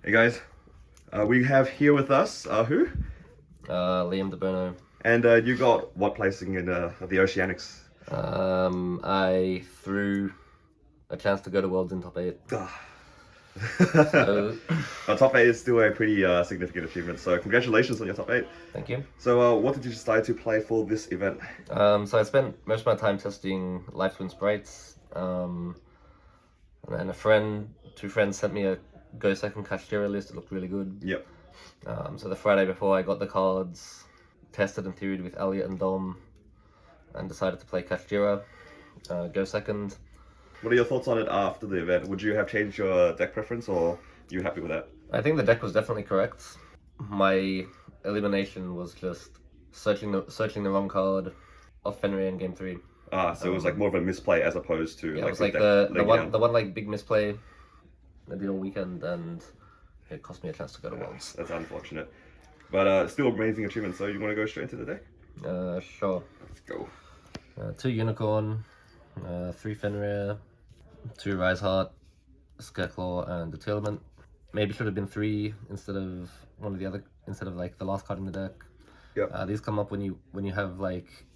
Hey guys, we have here with us who? Liam Debono. And you got what placing in the Oceanics? I threw a chance to go to Worlds in top 8. Ah. So, Top 8 is still a pretty significant achievement, so congratulations on your top 8. thank you. So what did you decide to play for this event? So I spent most of my time testing Life Twin Sprites. And then two friends sent me a Go Second Kashtira list. It looked really good. Yep. So the Friday before I got the cards, tested and theoried with Elliot and Dom, and decided to play Kashtira, Go Second. What are your thoughts on it after the event? Would you have changed your deck preference, or are you happy with that? I think the deck was definitely correct. My elimination was just searching the wrong card off Fenrir in game 3. So it was like more of a misplay as opposed to Yeah, like it was like the one like big misplay I did all weekend, and it cost me a chance to go to Worlds. That's unfortunate, but still amazing achievement. So you want to go straight into the deck? Sure. Let's go. 2 Unicorn, 3 Fenrir, 2 Rise Heart, Scareclaw, and Determinant. Maybe should have been 3 instead of like the last card in the deck. Yep. These come up when you have like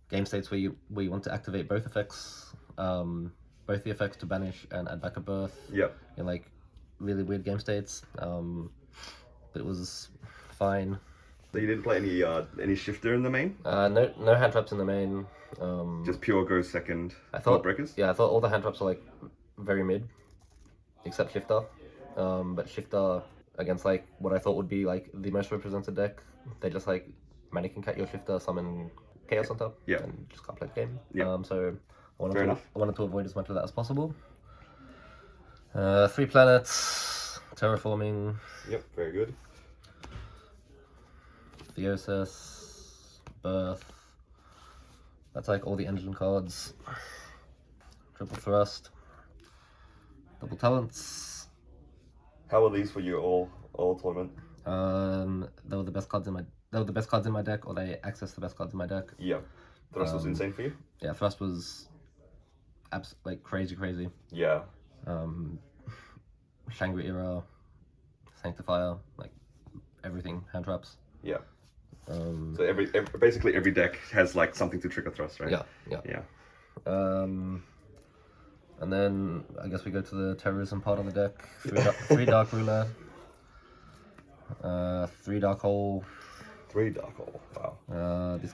game states where you want to activate both effects, both the effects to banish and add back a birth. Yep. In like really weird game states. But it was fine. So you didn't play any shifter in the main? No hand traps in the main. Just pure Go Second. I thought breakers. Yeah, I thought all the hand traps were like very mid, except Shifter. But Shifter against like what I thought would be like the most represented deck, they just like Mannequin Cat your Shifter, summon Chaos on top, Yeah. and just can't play the game. Yeah. So I Fair enough. wanted to avoid as much of that as possible. 3 planets, terraforming. Yep, very good. Theosis, Birth. That's like all the engine cards. Triple Thrust, Double Talents. How are these for you all tournament? They were the best cards in my deck, or they access the best cards in my deck. Yeah. Thrust was insane for you? Yeah, Thrust was like crazy. Yeah. Shangri-Era, Sanctifier, like everything, hand traps. Yeah. So basically every deck has like something to trigger Thrust, right? Yeah. And then I guess we go to the terrorism part on the deck. 3 Dark Ruler, 3 Dark Hole. 3 Dark Hole. Wow. This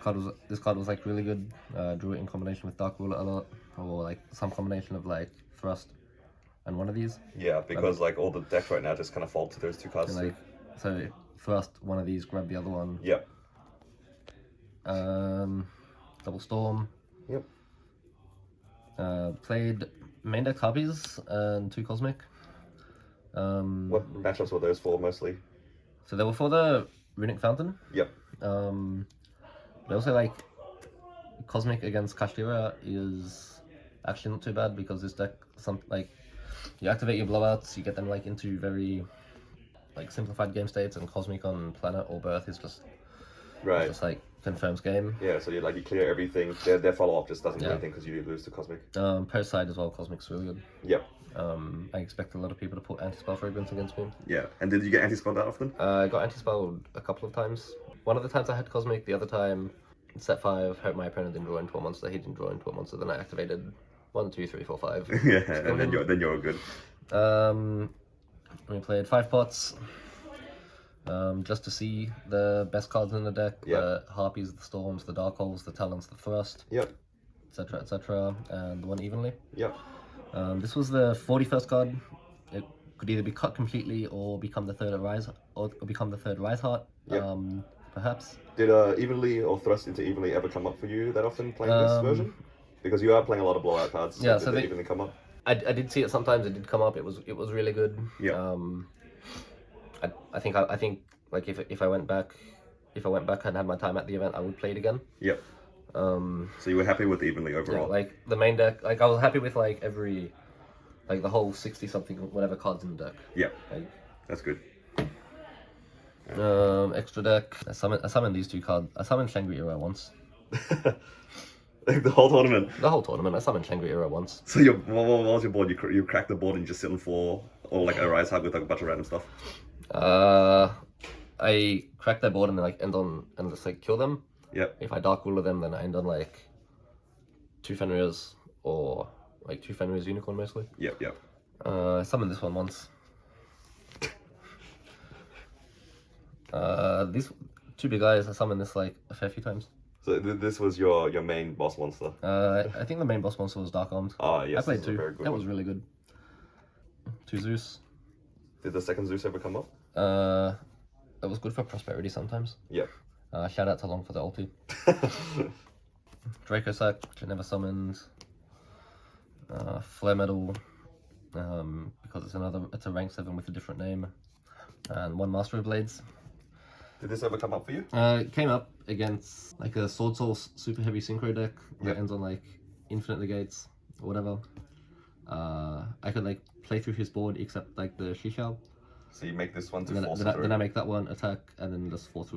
card was like really good. Drew it in combination with Dark Ruler a lot, or like some combination of like Thrust and one of these. Yeah, because like all the decks right now just kind of fall to those 2 cards. And, like, so Thrust one of these, grab the other one. Yep. Double Storm. Yep. Played main deck Harpies and 2 Cosmic. What matchups were those for mostly? So they were for the Runic Fountain. Yep. But also like Cosmic against Kashtira is actually not too bad, because this deck you activate your blowouts, you get them like into very like simplified game states, and Cosmic on Planet or Birth is just right. Just like confirms game. Yeah, so you clear everything. Their follow up just doesn't do anything because you lose to Cosmic. Post side as well, Cosmic's really good. Yep. I expect a lot of people to put anti-spell fragrance against me. Yeah, and did you get anti-spell that often? I got anti-spelled a couple of times. One of the times I had Cosmic, the other time set 5, hope my opponent didn't draw into a monster, he didn't draw into a monster, then I activated 1, 2, 3, 4, 5. Yeah, and then you're all good. We played 5 pots, just to see the best cards in the deck. Yep. The Harpies, the Storms, the Dark Holes, the Talents, the Thrust. Yep. Etc. And the one evenly. Yep. This was the 41st card. It could either be cut completely or become the third Rise Heart. Yep. Perhaps. Did Evenly or Thrust into Evenly ever come up for you that often playing this version? Because you are playing a lot of blowout cards. Yeah, so did they evenly come up? I did see it sometimes. It did come up. It was really good. Yeah. I think like if I went back and had my time at the event, I would play it again. Yep. So you were happy with Evenly overall? Yeah, like the main deck, like I was happy with like every, like the whole 60 something whatever cards in the deck. Yeah. Like, that's good. Extra deck. I summoned these 2 cards. I summoned Shangri-Era once. The whole tournament? The whole tournament. I summoned Shangri-Era once. So what was your board? You cracked the board and you just sit on 4 Or like a rise hub with like a bunch of random stuff? I crack their board and then like end on and just like kill them. Yep. If I dark ruler them, then I end on like 2 Fenrirs or like 2 Fenrirs Unicorn mostly. Yep, yep. I summoned this one once. These 2 big eyes, I summoned this like a fair few times. So this was your main boss monster? I think the main boss monster was Dark Armed. Ah, yes. I played this is a 2. very good That one. was really good. 2 Zeus. Did the second Zeus ever come up? That was good for prosperity sometimes. Yep. Shout out to Long for the ulti. Draco Sack, which I never summoned. Flare Metal, because it's a rank 7 with a different name. And 1 Master of Blades. Did this ever come up for you? It came up against like a Sword Soul super heavy synchro deck that Yep. ends on like infinite negates or whatever. I could like play through his board except like the Shishao. So you make this one to And force then I make that one attack and then just force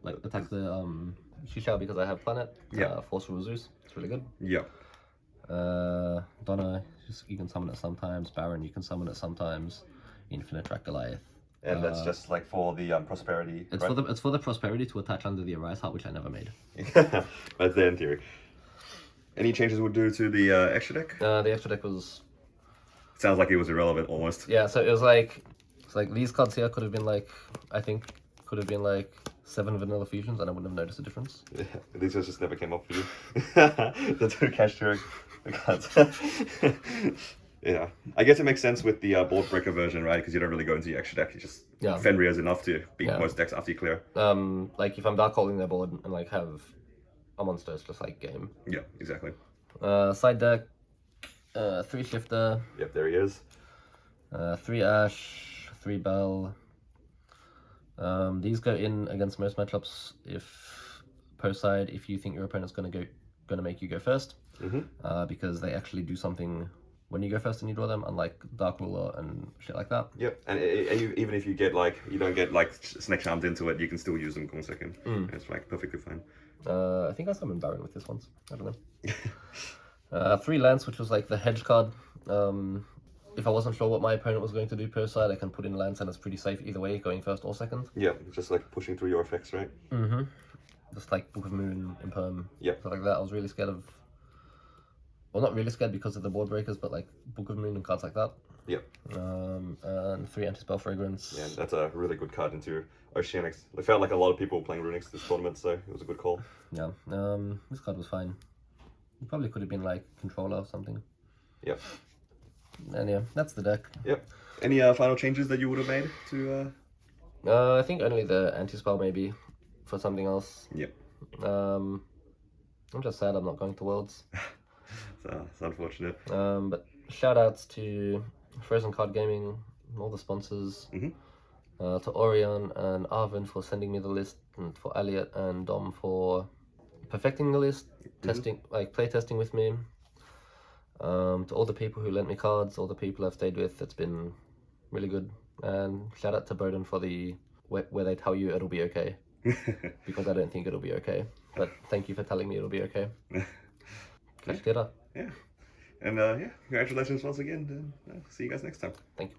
like attack the Shishao because I have planet. Yeah. Force through Zeus. It's really good. Yeah. Donna, you can summon it sometimes. Baron, you can summon it sometimes. Infinite Track Goliath. And that's just like for the prosperity. It's right? for the prosperity to attach under the Arise Heart, which I never made. That's there in theory. Any changes would do to the extra deck? The extra deck was Sounds like it was irrelevant almost. yeah. So it was like these cards here could have been like could have been like 7 vanilla fusions, and I wouldn't have noticed a difference. Yeah, these just never came up for you. The 2 Kashtira cards. Yeah, I guess it makes sense with the board breaker version, right? Because you don't really go into your extra deck. You just Fenrir is enough to beat most decks after you clear. Like if I'm dark holding their board and like have a monster, it's just like game. Yeah, exactly. Side deck, 3 Shifter. Yep, there he is. 3 Ash, 3 Bell. These go in against most matchups if post side if you think your opponent's gonna make you go first, because they actually do something when you go first and you draw them, unlike Dark Ruler and shit like that. Yep, and even if you get like you don't get like Snake Charmed into it, you can still use them on second. It's like perfectly fine. I think I summoned Baron with this once. I don't know. 3 Lance, which was like the hedge card. If I wasn't sure what my opponent was going to do per side, I can put in Lance and it's pretty safe either way, going first or second. Yeah, just like pushing through your effects, right? Just like Book of Moon, Imperm, Yep. stuff like that. I was really scared of... Well, not really scared because of the board breakers, but like Book of Moon and cards like that. Yep. And 3 Anti-Spell Fragrance. Yeah, that's a really good card into Oceanics. I felt like a lot of people were playing Runics this tournament, so it was a good call. Yeah, this card was fine. It probably could have been like Controller or something. Yep. And yeah, that's the deck. Yep. Any final changes that you would have made to... I think only the Anti-Spell maybe for something else. Yep. I'm just sad I'm not going to Worlds. So, it's unfortunate. But shout outs to Frozen Card Gaming, all the sponsors, to Orion and Arvin for sending me the list, and for Elliot and Dom for perfecting the list, play testing with me. To all the people who lent me cards, all the people I've stayed with, it's been really good. And shout out to Bowden for the where they tell you it'll be okay, because I don't think it'll be okay. But thank you for telling me it'll be okay. Kashtira. Yeah. And yeah, congratulations once again. See you guys next time. Thank you.